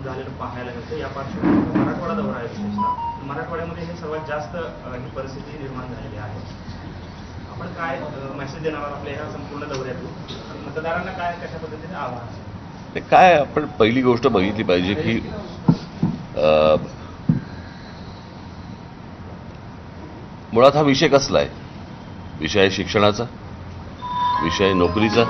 झालेलं पाहायला मिळतं. या पार्श्वभूमीवर मराठवाडा दौरा आहे. विशेषतः मराठवाड्यामध्ये हे सर्वात जास्त ही परिस्थिती निर्माण झालेली आहे. आपण काय मेसेज देणार आहात आपल्या ह्या संपूर्ण दौऱ्यातून आणि मतदारांना काय कशा पद्धतीने आव्हान? काय आपण पहिली गोष्ट बघितली पाहिजे की मुळात हा विषय कसला आहे? विषय आहे शिक्षणाचा, विषय आहे नोकरीचा,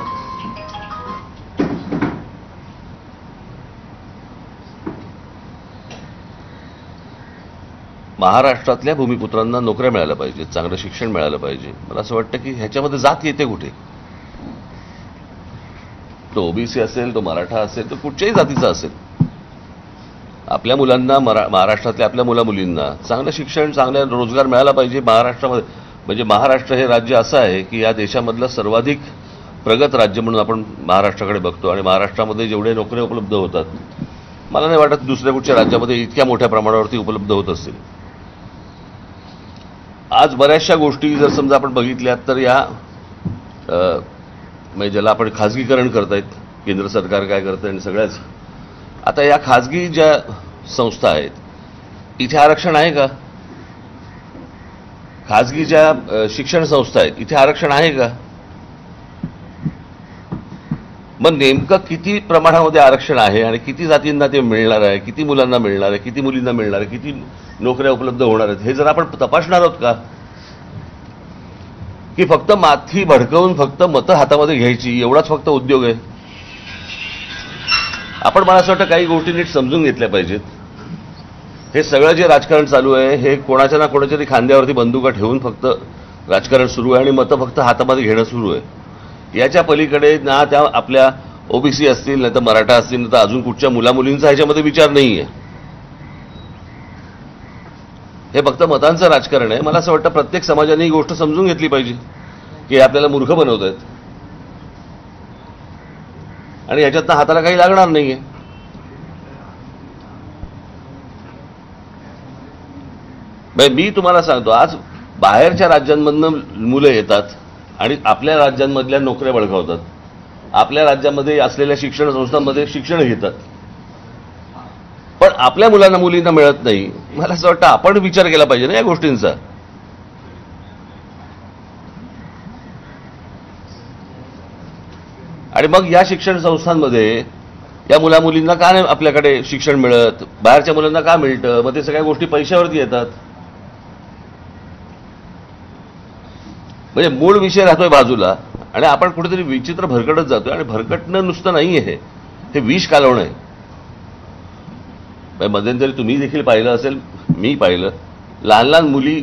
महाराष्ट्रातल्या भूमिपुत्रांना नोकऱ्या मिळाल्या पाहिजेत, चांगलं शिक्षण मिळालं पाहिजे. मला असं वाटतं की ह्याच्यामध्ये जात येते कुठे? तो ओबीसी असेल, तो मराठा असेल, तो कुठच्याही जातीचा असेल, आपल्या मुलांना महाराष्ट्रातल्या आपल्या मुलामुलींना चांगलं शिक्षण, चांगला रोजगार मिळाला पाहिजे. महाराष्ट्रामध्ये म्हणजे महाराष्ट्र हे राज्य असं आहे की या देशामधलं सर्वाधिक प्रगत राज्य म्हणून आपण महाराष्ट्राकडे बघतो आणि महाराष्ट्रामध्ये जेवढे नोकऱ्या उपलब्ध होतात, मला नाही वाटत दुसऱ्या कुठच्या राज्यामध्ये इतक्या मोठ्या प्रमाणावरती उपलब्ध होत असतील. आज बऱ्याचशा गोष्टी जर समजा आपण बघितल्यात तर या म्हणजे ज्याला आपण खाजगीकरण करतायत, केंद्र सरकार काय करतंय आणि सगळ्याच, आता या खाजगी ज्या संस्था आहेत इथे आरक्षण आहे का? खाजगी ज्या शिक्षण संस्था आहेत इथे आरक्षण आहे का? मग नेमकं किती प्रमाणामध्ये आरक्षण आहे आणि किती जातींना ते मिळणार आहे, किती मुलांना मिळणार आहे, किती मुलींना मिळणार आहे, किती नोकऱ्या उपलब्ध होणार आहेत, हे जर आपण तपासणार आहोत का? की फक्त माथी भडकवून फक्त मतं हातामध्ये घ्यायची एवढाच फक्त उद्योग आहे? आपण मला असं वाटतं काही गोष्टी नीट समजून घेतल्या पाहिजेत. हे सगळं जे राजकारण चालू आहे हे कोणाच्या ना कोणाच्या तरी खांद्यावरती बंदुका ठेवून फक्त राजकारण सुरू आहे आणि मतं फक्त हातामध्ये घेणं सुरू आहे. याच्या पलीकडे ना त्या आपल्या ओबीसी असतील, नाही तर मराठा असतील, नाही तर अजून कुठच्या मुलामुलींचा ह्याच्यामध्ये विचार नाहीये. हे फक्त मतांचं राजकारण आहे. मला असं वाटतं प्रत्येक समाजाने ही गोष्ट समजून घेतली पाहिजे की आपल्याला मूर्ख बनवत आहेत आणि ह्याच्यातनं हाताला काही लागणार नाहीये. मी तुम्हाला सांगतो, आज बाहेरच्या राज्यांमधनं मुलं येतात आणि आपल्या राज्यांमधल्या नोकऱ्या बळकावतात, आपल्या राज्यामध्ये असलेल्या शिक्षण संस्थांमध्ये शिक्षण घेतात, पण आपल्या मुलांना मुलींना मिळत नाही. मला असं वाटतं आपण विचार केला पाहिजे ना या गोष्टींचा. आणि मग या शिक्षण संस्थांमध्ये या मुलामुलींना का नाही आपल्याकडे शिक्षण मिळत, बाहेरच्या मुलांना का मिळतं? मग ते सगळ्या गोष्टी पैशावरती येतात. म्हणजे मूळ विषय राहतोय बाजूला आणि आपण कुठेतरी विचित्र भरकटत जातोय. आणि भरकटणं नुसतं नाहीये, हे विष कालवणं आहे. मध्यंतरी तुम्ही देखील पाहिलं असेल, मी पाहिलं, लहान लहान मुली